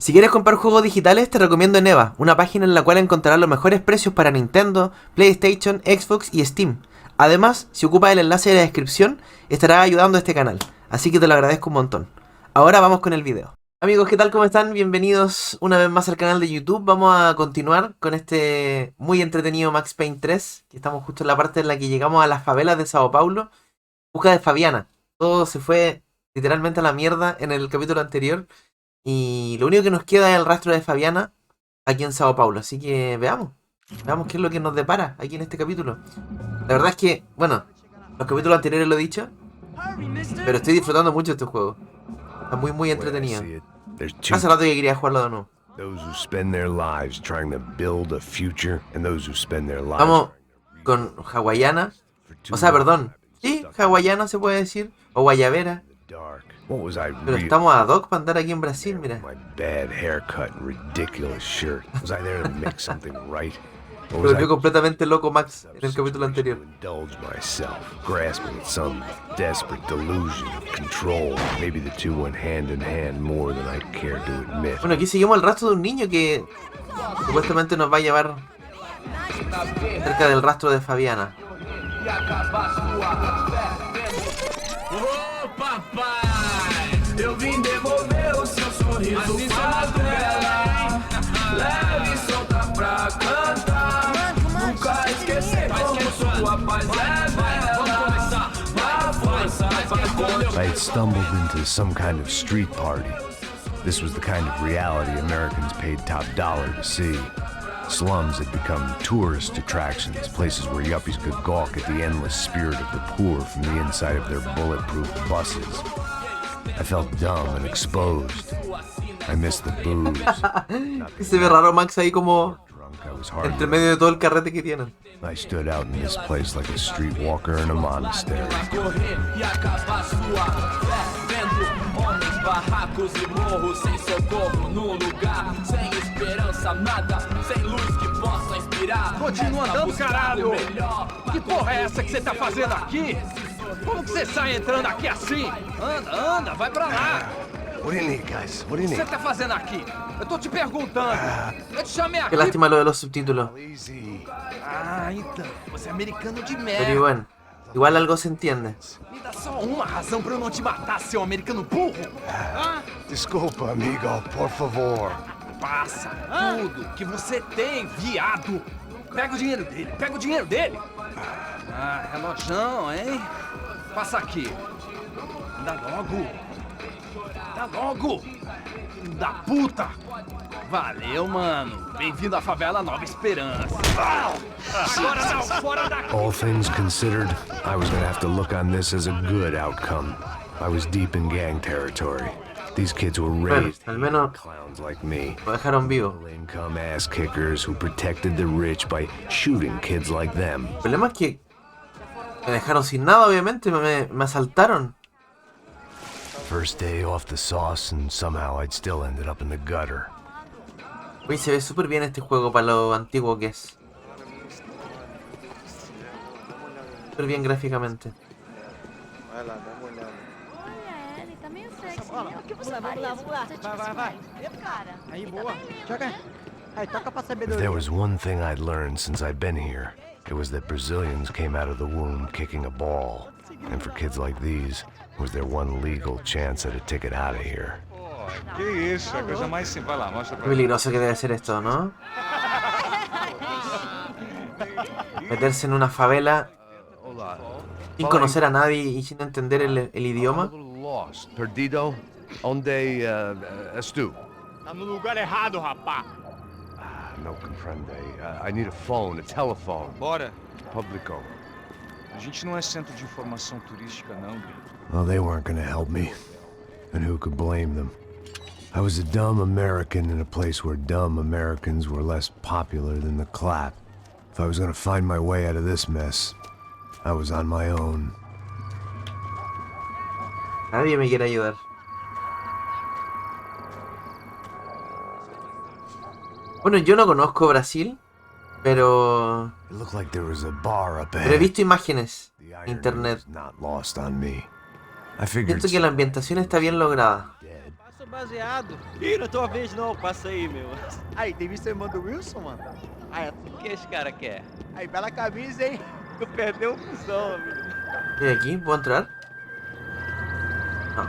Si quieres comprar juegos digitales, te recomiendo Eneba, una página en la cual encontrarás los mejores precios para Nintendo, PlayStation, Xbox y Steam. Además, si ocupas el enlace de la descripción, estarás ayudando a este canal, así que te lo agradezco un montón. Ahora vamos con el video. Amigos, ¿qué tal? ¿Cómo están? Bienvenidos una vez más al canal de YouTube. Vamos a continuar con este muy entretenido Max Payne 3, que estamos justo en la parte en la que llegamos a las favelas de Sao Paulo, en busca de Fabiana. Todo se fue literalmente a la mierda en el capítulo anterior. Y lo único que nos queda es el rastro de Fabiana aquí en Sao Paulo. Así que veamos qué es lo que nos depara aquí en este capítulo. La verdad es que, bueno, los capítulos anteriores lo he dicho, pero estoy disfrutando mucho de este juego. Está muy entretenido. Hace rato que quería jugarlo de nuevo. Vamos con hawaiana. O sea, perdón. Sí, hawaiana se puede decir. O guayabera. Pero estamos ad hoc para andar aquí en Brasil, mira. Volvió completamente loco Max en el capítulo anterior. Bueno, aquí seguimos el rastro de un niño que supuestamente nos va a llevar cerca del rastro de Fabiana. Eu vim devolver o seu sorriso favela. Leve e solta pra cantar. Nunca esquecer como sua paz é bela. A força vai. I had stumbled into some kind of street party. This was the kind of reality Americans paid top dollar to see. Slums had become tourist attractions, places where yuppies could gawk at the endless spirit of the poor from the inside of their bulletproof buses. I felt dumb and exposed. I missed the booze. Se ve raro Max ahí como entre medio de todo el carrete que tienen. I stood out in this place like a streetwalker in a monastery. Barracos e morros sem socorro no lugar, sem esperança, nada, sem luz que possa inspirar. Continua andando, caralho! Que porra é essa que você tá fazendo aqui? Como que você sai entrando aqui assim? Anda, vai pra lá! What do you need, guys? What do you need? O que você tá fazendo aqui? Eu tô te perguntando. Eu te chamei aqui. Que lástima lo de los subtítulos. Ah, então, você é americano de merda. Pero bueno, igual algo se entiende. Me dá só uma razão pra eu não te matar, seu americano burro. Desculpa, amigo, por favor. Passa tudo que você tem, viado. Pega o dinheiro dele, Ah, relojão, hein? Passa aqui. Dá logo. Da puta. Valeu, mano. Bem-vindo à favela Nova Esperança. Agora não, fora daqui. All things considered, I was gonna have to look on this as a good outcome. I was deep in gang territory. These kids were raised clowns like me. Lo dejaron vivo. Income ass kickers who protected the rich by shooting kids like them. El problema es que me dejaron sin nada, obviamente, me asaltaron. First day off the sauce and somehow I'd still ended up in the gutter. Uy, se ve súper bien este juego para lo antiguo que es. Súper bien gráficamente. If there was one thing I'd learned since I'd been here, it was that Brazilians came out of the womb kicking a ball. And for kids like these, it was their one legal chance at a ticket out of here. Que isso, a coisa mais simples. Vai lá, mostra pra mim. Peligroso que debe ser esto, ¿no? Meterse en una favela sin conocer a nadie y sin entender el idioma. Perdido, onde estou? Tá no lugar errado, rapá. Não compreende. I need a phone, a telephone. Bora. Publico. A gente não é centro de informação turística, não, Gui. Well, they weren't gonna help me. And who could blame them? I was a dumb American in a place where dumb Americans were less popular than the clap. If I was gonna find my way out of this mess, I was on my own. Nadie me quiere ayudar. Bueno, yo no conozco Brasil, pero he visto imágenes en internet. Siento que la ambientación está bien lograda. baseado. Ih, não é tua vez não, passa aí, meu. Aí, tem visto a irmã do Wilson, mano? Ah, é. O que esse cara quer? Aí, bela camisa, hein? Tu perdeu o fusão, amigo. ¿Y aquí? ¿Puedo entrar? No.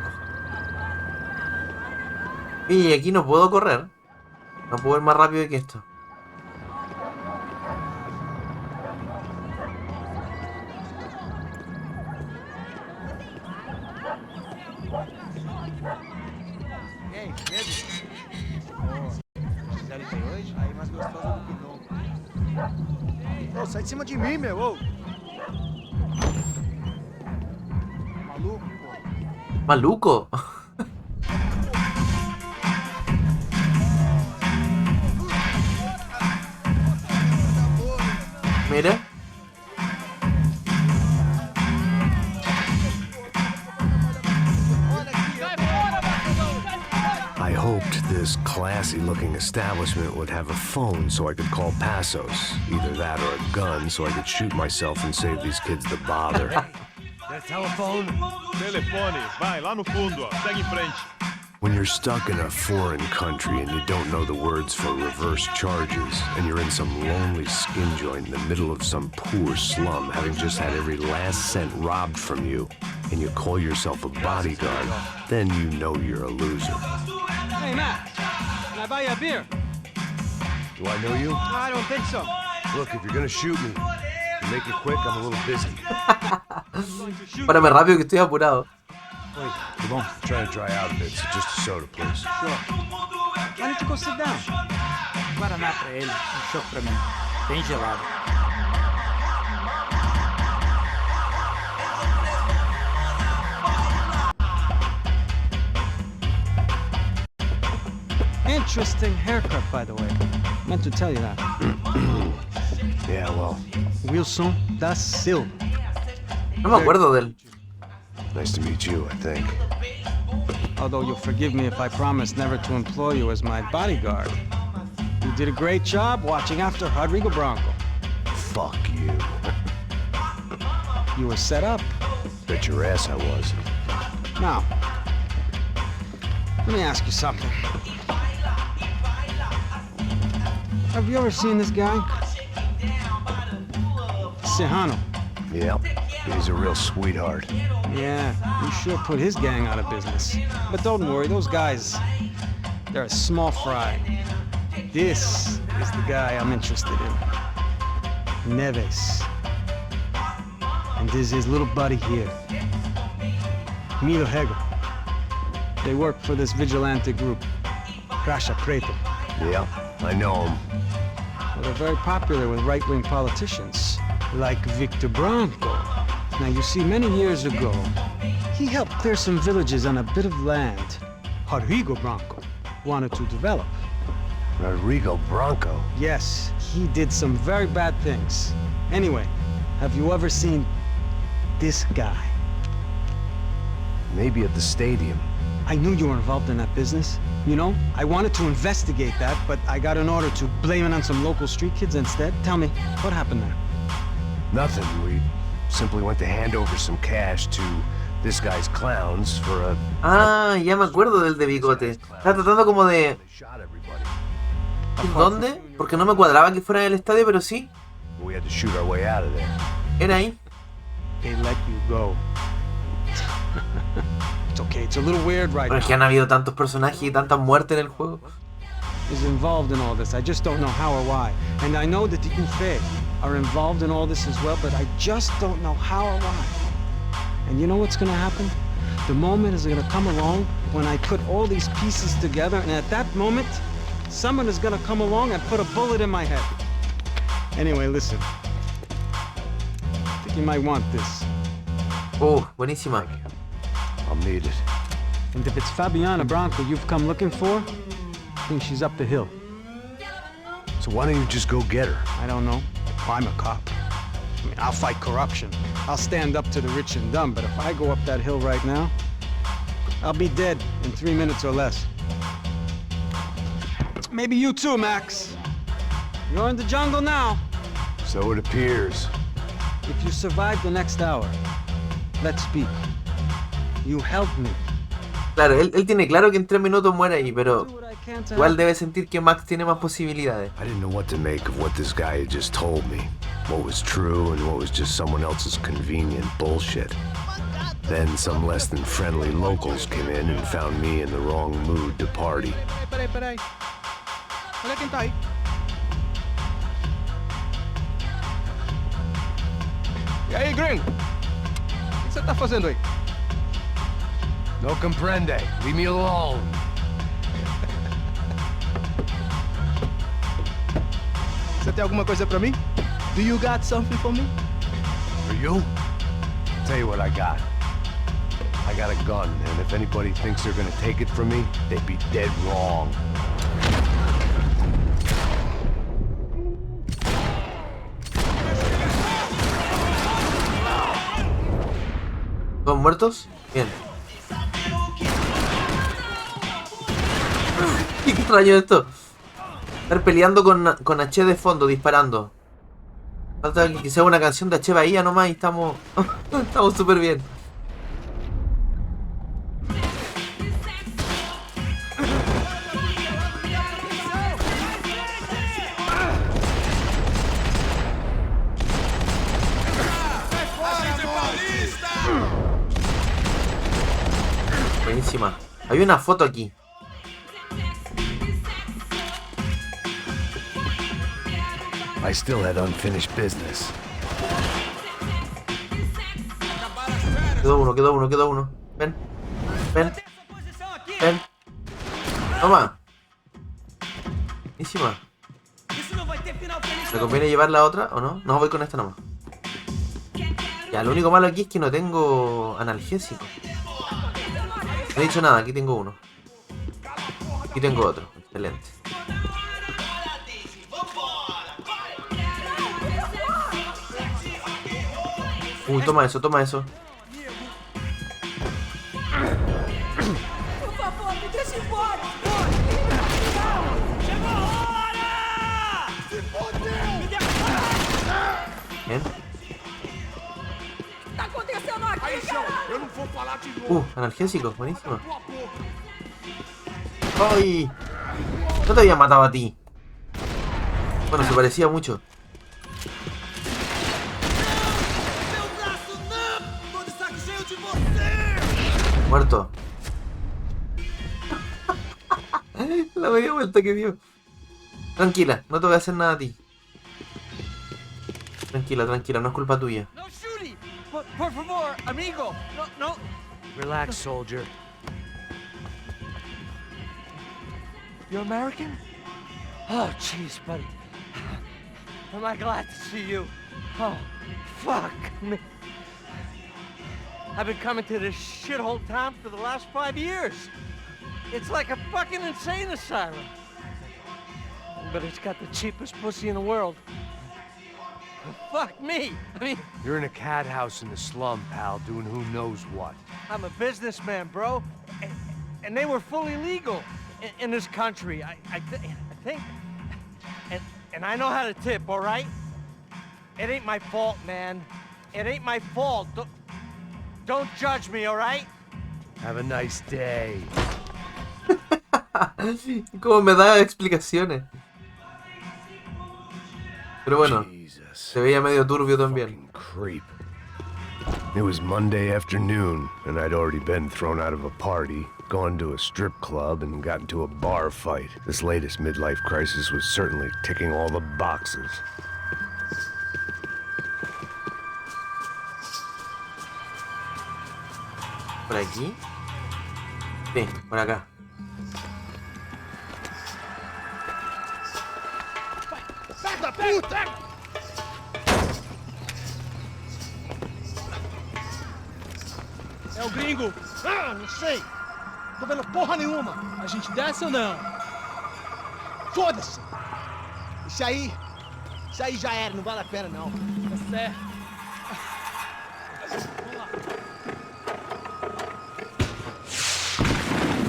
Y aquí no puedo correr. No puedo ir más rápido que esto. E aí, medo? Ó, fizeram isso hoje? Aí, mais gostosa do que não. Ô, sai de cima de mim, meu, ô. Maluco, pô. Maluco. Mira. I hoped this classy-looking establishment would have a phone so I could call Passos. Either that or a gun so I could shoot myself and save these kids the bother. That telephone? Telefone, vai lá no fundo, ó. Segue em frente. When you're stuck in a foreign country and you don't know the words for reverse charges, and you're in some lonely skin joint in the middle of some poor slum, having just had every last cent robbed from you, and you call yourself a bodyguard, then you know you're a loser. Hey, Matt, can I buy you a beer? Do I know you? I don't think so. Look, if you're gonna shoot me, make it quick, I'm a little busy. Párame rápido que estoy apurado. Come on, I'm trying to dry out a bit, so just a soda, please. Sure. Why don't you go sit down? Guaraná pra ele, choque pra mim. Bem gelado. Interesting haircut, by the way. Meant to tell you that. Yeah, well, Wilson da Silva. No me acuerdo de él. nice to meet you, I think. Although you'll forgive me if I promise never to employ you as my bodyguard. You did a great job watching after Rodrigo Bronco. Fuck you. You were set up. Bet your ass I was. Now, let me ask you something. Have you ever seen this guy? Sejano. Yeah, he's a real sweetheart. Yeah, you sure put his gang out of business. But don't worry, those guys, they're a small fry. This is the guy I'm interested in. Neves. And this is his little buddy here. Milo Hegel. They work for this vigilante group, Crasha Preto. Yeah, I know him. Well, they're very popular with right-wing politicians, like Victor Bronco. Now, you see, many years ago, he helped clear some villages on a bit of land Rodrigo Bronco wanted to develop. Rodrigo Bronco? Yes, he did some very bad things. Anyway, have you ever seen this guy? Maybe at the stadium. I knew you were involved in that business. You know, I wanted to investigate that, but I got an order to blame it on some local street kids instead. Tell me, what happened there? Nothing. We simply went to hand over some cash to this guy's clowns for a... Ah, ya me acuerdo del de bigote. Estaba tratando como de... They shot everybody. ¿Dónde? Porque no me cuadraba que fuera del estadio, pero sí. We had to shoot our way out of there. Era ahí. They let you go. It's okay, it's a little weird right Pero es que han now. habido tantos personajes y tantas muertes en el juego. Is involved in all this. I just don't know how or why. And I know that the UFE are involved in all this as well, but I just don't know how or why. And you know what's gonna happen? The moment is gonna come along when I put all these pieces together, and at that moment, someone is gonna come along and put a bullet in my head. Anyway, listen. I think you might want this. Buenísima. I'll need it. And if it's Fabiana Bronco you've come looking for, I think she's up the hill. So why don't you just go get her? I don't know. I'm a cop. I mean, I'll fight corruption. I'll stand up to the rich and dumb, but if I go up that hill right now, I'll be dead in 3 minutes or less. Maybe you too, Max. You're in the jungle now. So it appears. If you survive the next hour, let's speak. You helped me. Claro, él tiene claro que en 3 minutos muere ahí, pero Do what I can to igual help. debe sentir que Max tiene más posibilidades. I didn't know what to make of what this guy had just told me. What was true and what was just someone else's convenient bullshit. Then some less than friendly locals came in and found me in the wrong mood to party. Peraí. Olha quem tá aí. E aí, gringo? O que você tá fazendo aí? No comprende. Leave me alone. Você tem alguma coisa pra mim? Do you got something for me? For you? Tell you what I got. I got a gun, and if anybody thinks they're gonna take it from me, they'd be dead wrong. ¿Todos muertos? Bien. ¿Qué extraño esto? Estar peleando con H de fondo, disparando. Falta que sea una canción de H Bahía nomás y estamos... estamos súper bien. Buenísima. Hay una foto aquí. I still had unfinished business. Quedó uno. Ven. Ven. Ven. Toma. Buenísima. ¿Me conviene llevar la otra o no? No, voy con esta nomás. Ya, lo único malo aquí es que no tengo analgésico. No he dicho nada, aquí tengo uno. Aquí tengo otro. Excelente. Uy, toma eso, toma eso. Por favor, me deixe embora! Bien. O que tá acontecendo aqui, caralho? Analgésico, buenísimo. ¡Ay! No te había matado a ti. Bueno, se parecía mucho. Muerto. La media vuelta que dio. Tranquila, no te voy a hacer nada a ti. Tranquila, no es culpa tuya. No shooting! Por favor, amigo! No. Relax, soldier. You're American? Oh, jeez, buddy. Am I glad to see you? Oh, fuck me. I've been coming to this shithole town for the last 5 years. It's like a fucking insane asylum. But it's got the cheapest pussy in the world. Fuck me. I mean, You're in a cat house in the slum, pal, doing who knows what. I'm a businessman, bro. And they were fully legal in this country. I think. And I know how to tip, all right? It ain't my fault, man. It ain't my fault. Don't judge me, all right? Have a nice day. Como me da explicaciones. Pero bueno, Jesus. se veía medio turbio también. Fucking creep. It was Monday afternoon, and I'd already been thrown out of a party, gone to a strip club, and got into a bar fight. This latest midlife crisis was certainly ticking all the boxes. ¿Por aquí? Sí, por acá. Filho da puta! É o gringo! Ah, não sei! Tô vendo porra nenhuma! A gente desce ou não? Foda-se! Isso aí já era, não vale a pena não. Tá certo.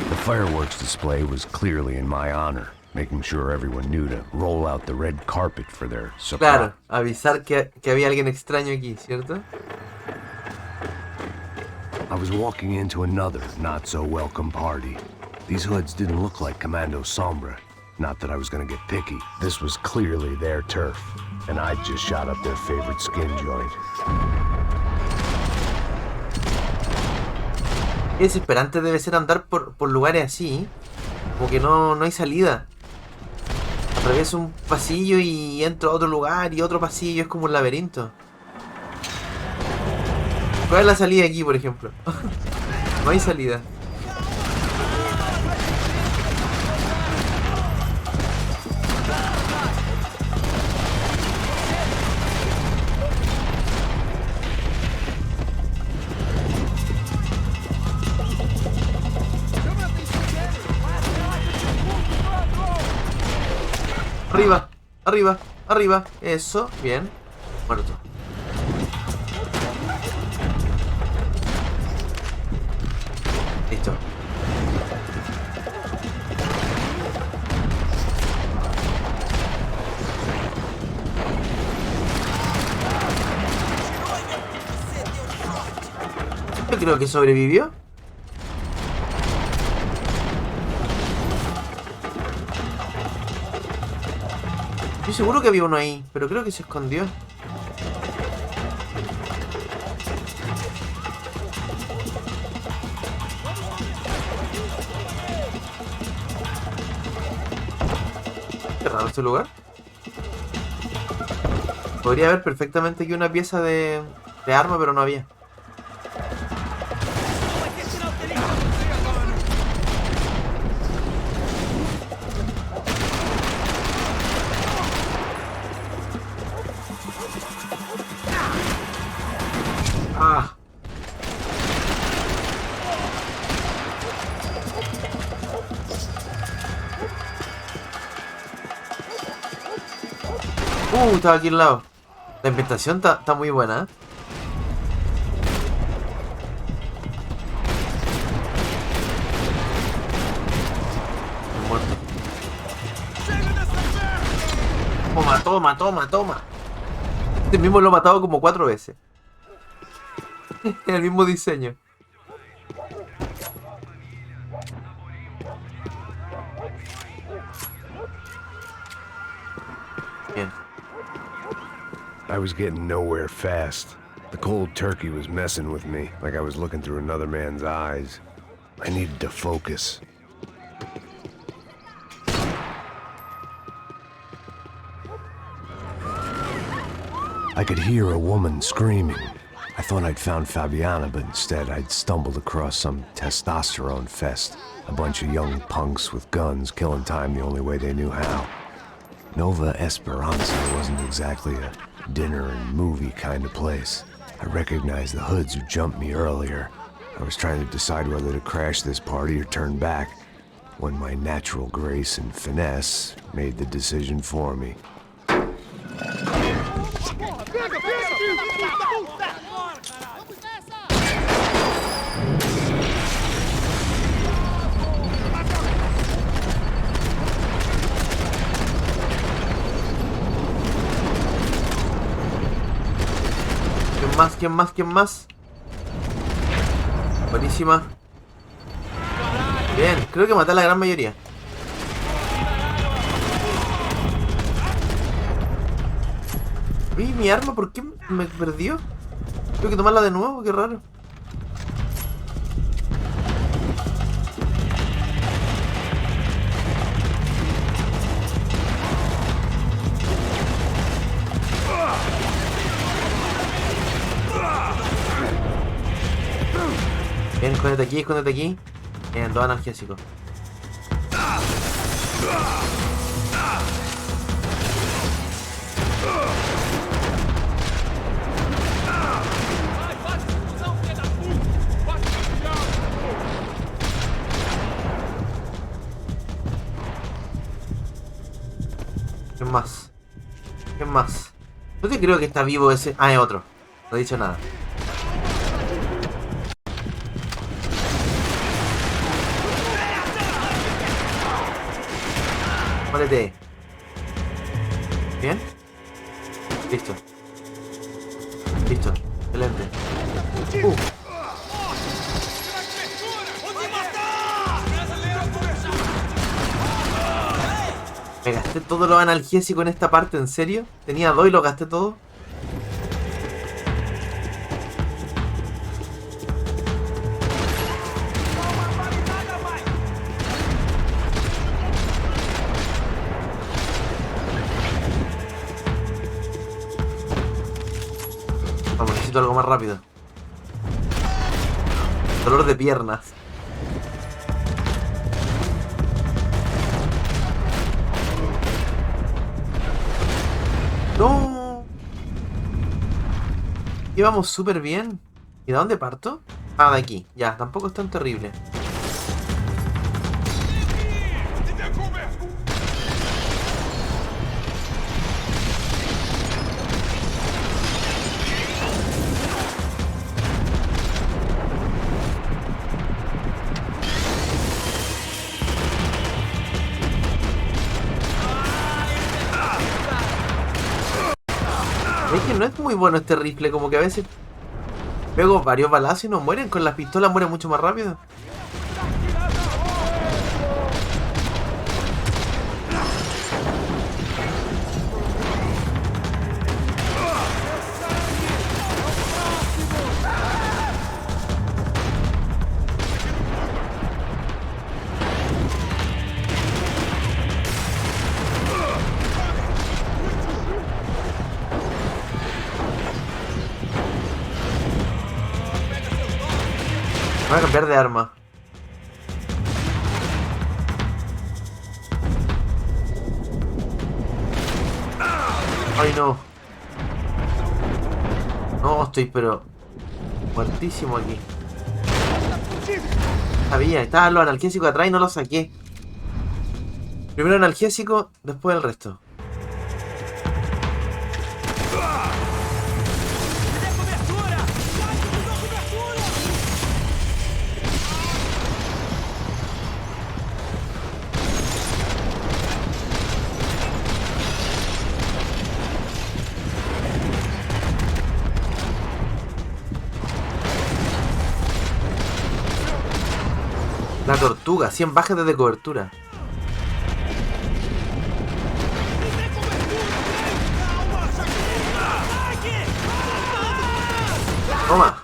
The fireworks display was clearly in my honor, making sure everyone knew to roll out the red carpet for their surprise. Claro, avisar que había alguien extraño aquí, ¿cierto? I was walking into another not-so-welcome party. These hoods didn't look like Commando Sombra. Not that I was gonna get picky. This was clearly their turf, and I'd just shot up their favorite skin joint. Qué desesperante debe ser andar por lugares así. Como que no hay salida. Atravieso un pasillo y entro a otro lugar y otro pasillo. Es como un laberinto. ¿Cuál es la salida aquí, por ejemplo? No hay salida. Arriba, arriba, arriba. Eso, bien. Muerto. Listo. Yo creo que sobrevivió. Estoy seguro que había uno ahí, pero creo que se escondió. Qué raro este lugar. Podría haber perfectamente aquí una pieza de arma, pero no había. Ah. Estaba aquí al lado. La ambientación está muy buena, ¿eh? Muerto. Toma. Este mismo lo he matado como 4 veces. El mismo diseño. Bien. I was getting nowhere fast. The cold turkey was messing with me, like I was looking through another man's eyes. I needed to focus. I could hear a woman screaming. I thought I'd found Fabiana, but instead I'd stumbled across some testosterone fest. A bunch of young punks with guns killing time the only way they knew how. Nova Esperanza wasn't exactly a dinner and movie kind of place. I recognized the hoods who jumped me earlier. I was trying to decide whether to crash this party or turn back, when my natural grace and finesse made the decision for me. ¿Quién más? Buenísima. Bien, creo que maté a la gran mayoría. Uy, mi arma, ¿por qué me perdió? Tengo que tomarla de nuevo, qué raro. Bien, escóndete aquí. Bien, 2 analgésicos. ¿Quién más? No te creo que está vivo ese. Ah, es otro. No he dicho nada. Muérete. Bien. Listo. Excelente. Me gasté todos los analgésicos en esta parte, ¿en serio? Tenía 2 y los gasté todos. Vamos, necesito algo más rápido. Dolor de piernas. ¡No! Íbamos súper bien. ¿Y de dónde parto? Ah, de aquí. Ya, tampoco es tan terrible. Es que no es muy bueno este rifle, como que a veces pego varios balazos y no mueren. Con las pistolas mueren mucho más rápido. Voy a cambiar de arma. Ay, no. No, estoy pero muertísimo aquí. Sabía, estaban los analgésicos atrás y no los saqué. Primero analgésico, después el resto. La tortuga, 100 bajas desde cobertura. Toma.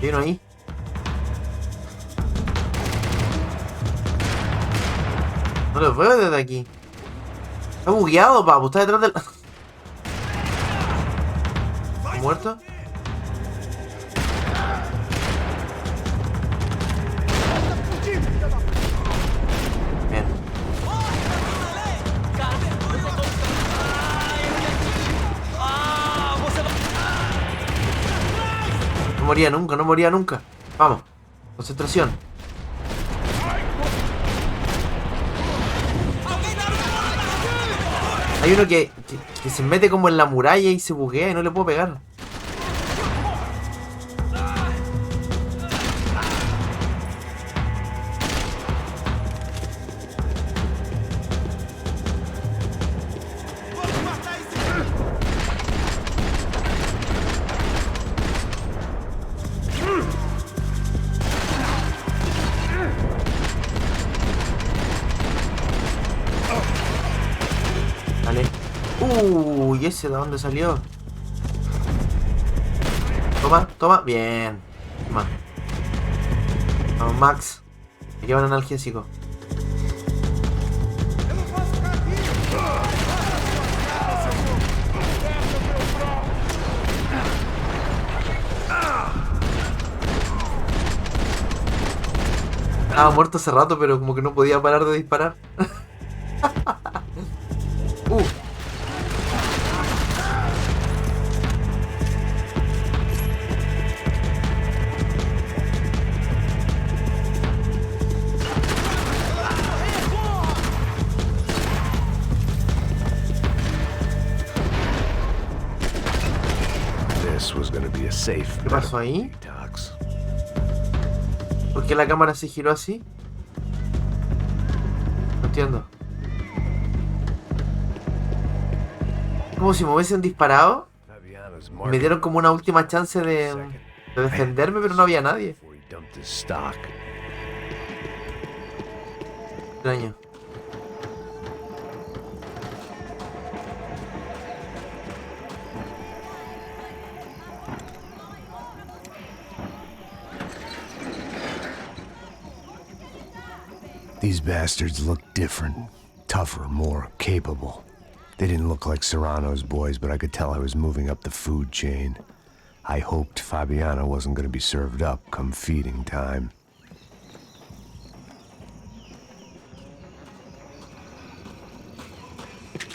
¿Hay uno ahí? No los veo desde aquí. Está bugueado, papu, está detrás del... ¿Muerto? Bien. No moría nunca, no moría nunca. Vamos. Concentración. Hay uno que se mete como en la muralla y se buguea y no le puedo pegar. Uy, ¿ese de dónde salió? Toma, toma, bien. Toma. Vamos, Max. Me llevan analgésico. Estaba muerto hace rato, pero como que no podía parar de disparar. ¿Qué pasó ahí? ¿Por qué la cámara se giró así? No entiendo. Como si me hubiesen disparado. Me dieron como una última chance de defenderme, pero no había nadie. dumped his stock. Extraño. These bastards look different, tougher, more capable. They didn't look like Serrano's boys, but I could tell I was moving up the food chain. I hoped Fabiana wasn't going to be served up come feeding time.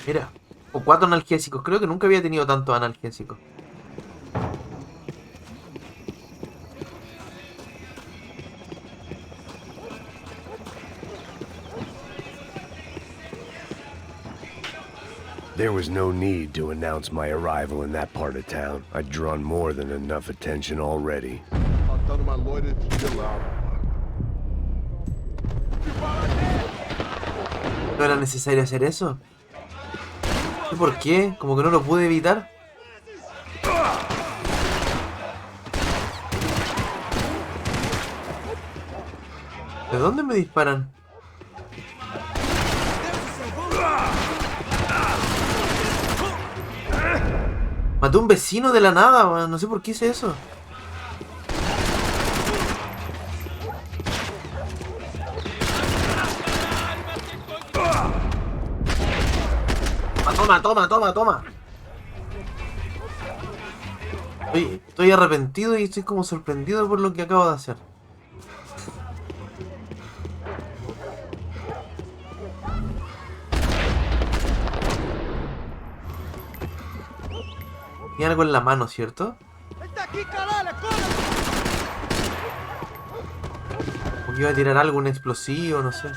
Mira, o 4 analgésicos. Creo que nunca había tenido tantos analgésicos. There was no need to announce my arrival in that part of town. I'd drawn more than enough attention already. Faltando uma loira de lado. ¿No era necesario hacer eso? ¿Y por qué? Como que no lo pude evitar. ¿De dónde me disparan? Maté a un vecino de la nada, man. No sé por qué hice eso. Toma. Estoy arrepentido y estoy como sorprendido por lo que acabo de hacer. Tiene algo en la mano, ¿cierto? Porque iba a tirar algo, un explosivo, no sé.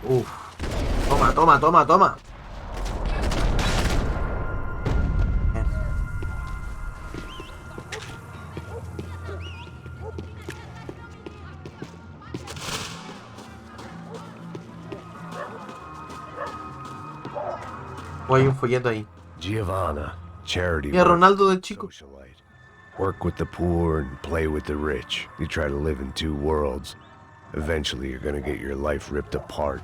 Uf. Toma. Bien. O hay un folleto ahí. Giovanna, charity Mira, Ronaldo del chico. socialite. Work with the poor and play with the rich. You try to live in two worlds. Eventually you're gonna get your life ripped apart.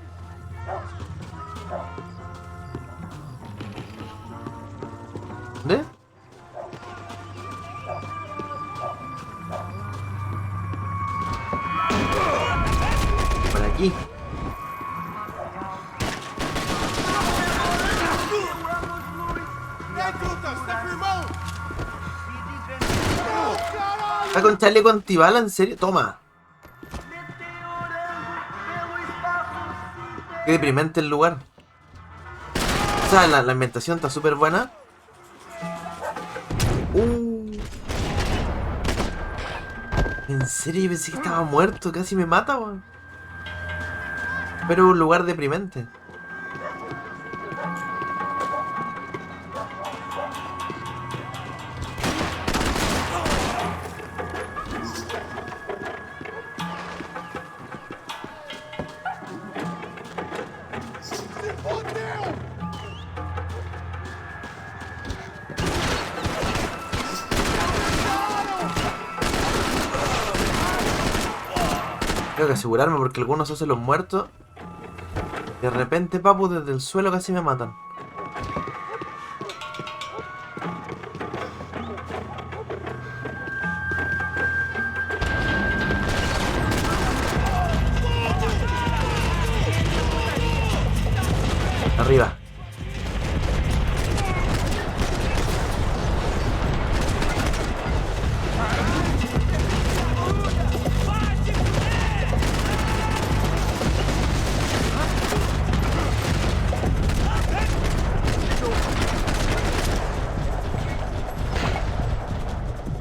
¿Dónde? Por aquí. ¿Está con chaleco antibala? ¿En serio? Toma. Qué deprimente el lugar. O sea, la ambientación está súper buena. En serio, yo pensé que estaba muerto. Casi me mata, weón. Pero un lugar deprimente. Tengo que asegurarme porque algunos hacen los muertos. De repente, papu, desde el suelo casi me matan. Arriba.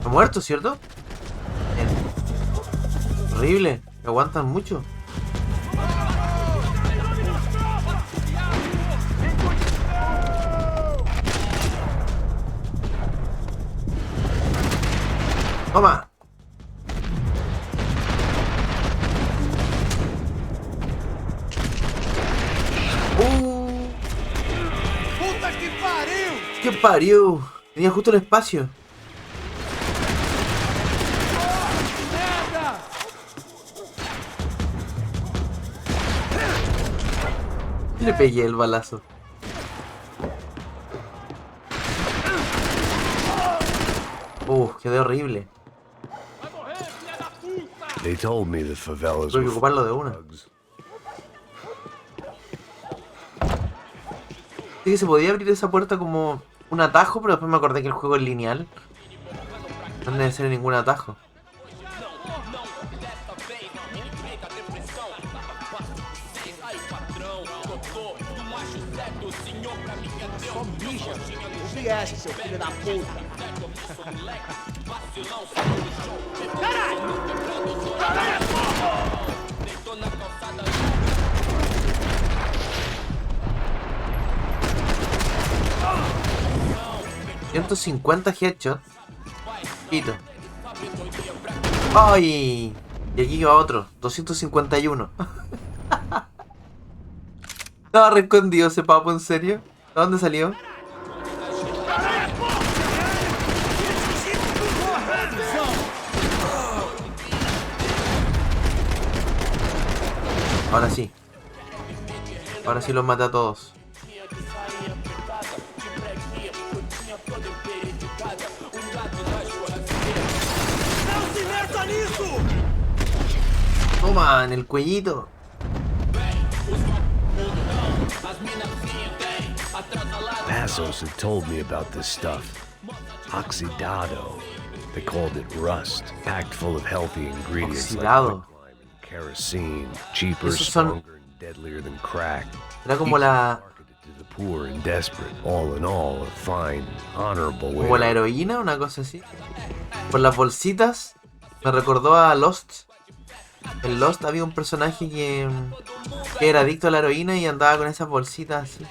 Muerto, ¿cierto? Bien. Horrible, aguantan mucho. Toma. Puta que pariu! ¡Qué parió! Tenía justo el espacio. Merda! Le pegué el balazo. Quedó horrible. They told me the favelas Tuve que were ocuparlo de una. drugs. Sí que se podía abrir esa puerta como un atajo, pero después me acordé que el juego es lineal. No es necesario ningún atajo. Só mija. Ouve essa, seu filho da puta. $150 headshot. Quito. ¡Ay! Y aquí va otro. 251. Estaba re escondido ese papo, ¿en serio? ¿De dónde salió? Ahora sí. Ahora sí los maté a todos. Toma, en el cuellito. Passos had told me about this stuff. Oxidado. They called it rust, packed full of healthy ingredients Oxidado. like quicklime and kerosene, cheaper, Esos son- stronger, and deadlier than crack. Era como la Marketed to the poor and desperate. All in all, a fine, honorable way. como la heroína, una cosa así. Por las bolsitas me recordó a Lost. En Lost había un personaje que era adicto a la heroína y andaba con esas bolsitas así.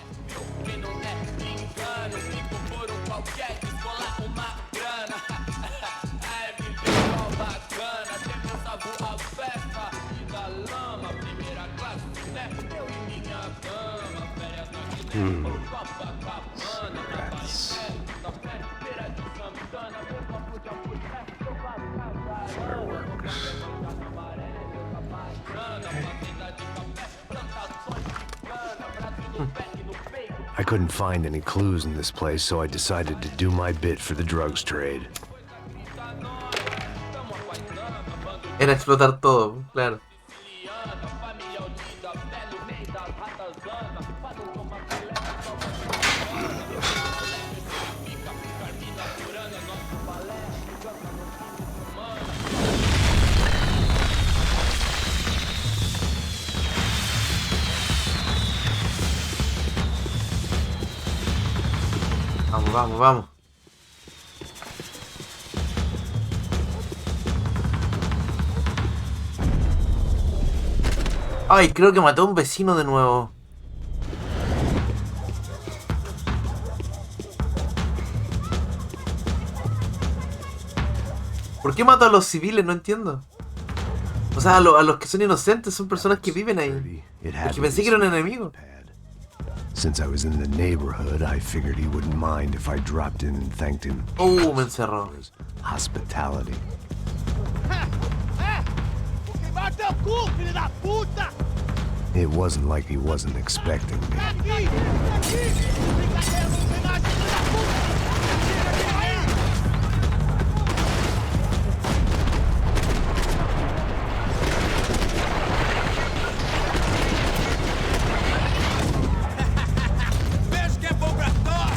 Rats. Fireworks. I couldn't find any clues in this place, so I decided to do my bit for the drugs trade. Era explotar todo, claro. Vamos, vamos, vamos. Ay, creo que mató a un vecino de nuevo. ¿Por qué mató a los civiles? No entiendo. O sea, a los que son inocentes, son personas que viven ahí. It Es had que to pensé be que era un some enemigo. pad. Since I was in the neighborhood, I figured he wouldn't mind if I dropped in and thanked him Me encerró. for his hospitality. Vou queimar teu cu, filho da puta! It wasn't like he wasn't expecting me. Aqui! Aqui! Brincadeira, não tem nada, filho da puta! Tira aí! Vejo que é bom pra nós!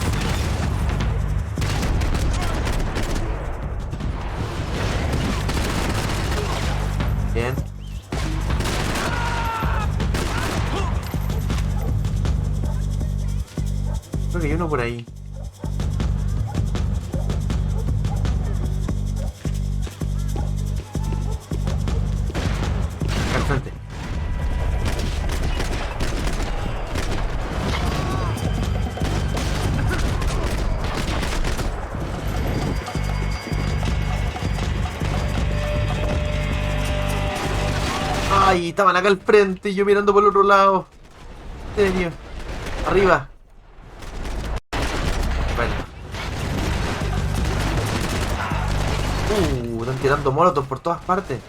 Bien. Creo que hay uno por ahí. Al frente. Ay, estaban acá al frente y yo mirando por el otro lado. ¿En serio? Arriba. Bueno. Están tirando molotovs por todas partes.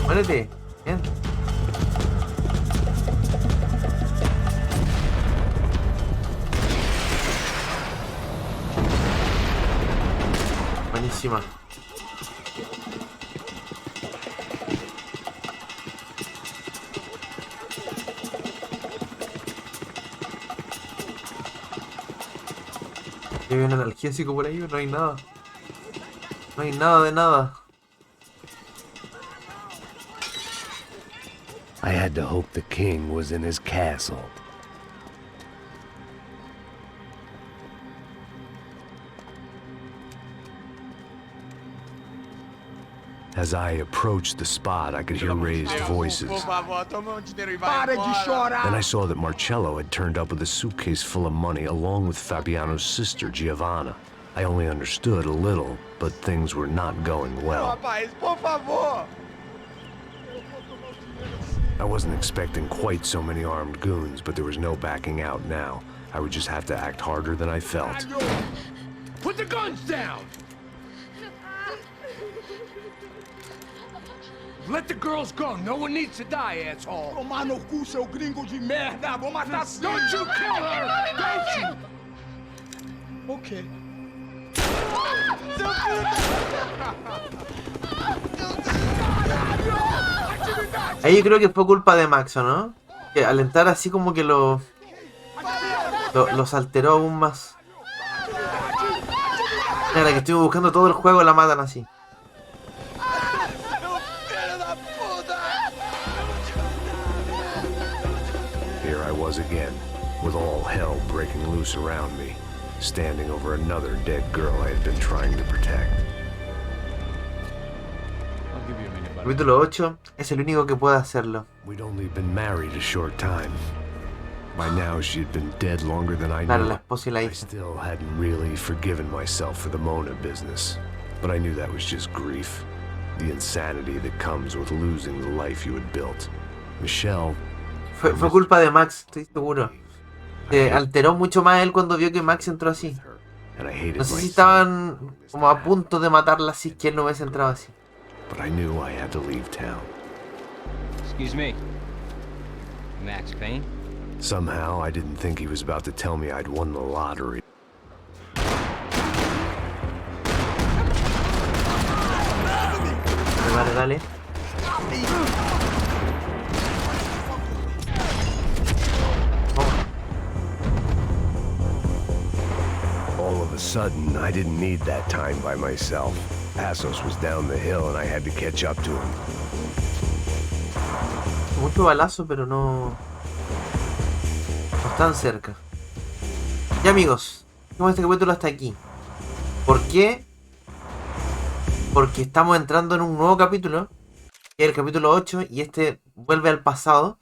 Muérete. Bien. Buenísima. Hay un analgésico por ahí, no hay nada. No hay nada de nada. I had to hope the king was in his castle. As I approached the spot, I could hear raised voices. Para de chorar! Then I saw that Marcello had turned up with a suitcase full of money along with Fabiano's sister, Giovanna. I only understood a little, but things were not going well. Rapaz, por favor! I wasn't expecting quite so many armed goons, but there was no backing out now. I would just have to act harder than I felt. Put the guns down! Let the girls go. No one needs to die, asshole. Tomar no cu, seu gringo de merda. Vou matar sim. Don't you kill her! Don't you! Okay. Ahí yo creo que fue culpa de Max, ¿o no? Que al entrar así como que los alteró aún más. Mira, la que estuve buscando todo el juego la matan así. Here I was again, with all hell breaking loose around me, standing over another dead girl I had been trying to protect. Capítulo 8 es el único que puede hacerlo. We'd only been married a short time. By now she had been dead longer than I Claro, knew. la esposa y la I hija. still hadn't really forgiven myself for the Mona business, but I knew that was just grief. The insanity that comes with losing the life you had built. Michelle... Fue culpa de Max, estoy seguro. Se alteró mucho más él cuando vio que Max entró así. And I hated No sé si myself. estaban como a punto de matarla si es que él no hubiese entrado así. But I knew I had to leave town. Excuse me. Max Payne? Somehow, I didn't think he was about to tell me I'd won the lottery. Dale, dale. All of a sudden, I didn't need that time by myself. Passos was down the hill and I had to catch up to him. Mucho balazo, pero no están cerca. Ya amigos, dejamos este capítulo hasta aquí. ¿Por qué? Porque estamos entrando en un nuevo capítulo, que es el capítulo 8, y este vuelve al pasado.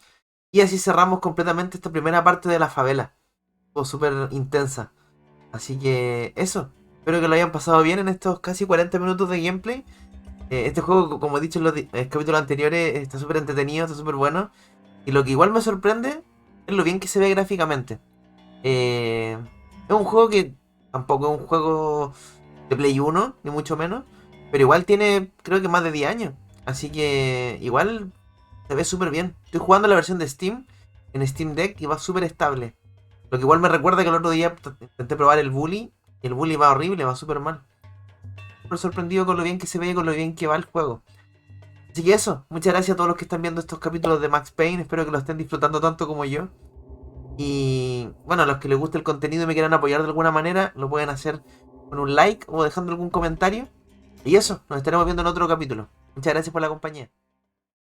Y así cerramos completamente esta primera parte de la favela. Fue súper intensa. Así que eso. Espero que lo hayan pasado bien en estos casi 40 minutos de gameplay. Este juego, como he dicho en los capítulos anteriores, está súper entretenido, está súper bueno. Y lo que igual me sorprende es lo bien que se ve gráficamente. Es un juego que tampoco es un juego de Play 1, ni mucho menos. Pero igual tiene, creo que más de 10 años. Así que igual se ve súper bien. Estoy jugando la versión de Steam, en Steam Deck, y va súper estable. Lo que igual me recuerda que el otro día intenté probar el Bully, y el Bully va horrible, va súper mal. Estoy sorprendido con lo bien que se ve y con lo bien que va el juego. Así que eso, muchas gracias a todos los que están viendo estos capítulos de Max Payne. Espero que lo estén disfrutando tanto como yo. Y bueno, a los que les guste el contenido y me quieran apoyar de alguna manera, lo pueden hacer con un like o dejando algún comentario. Y eso, nos estaremos viendo en otro capítulo. Muchas gracias por la compañía.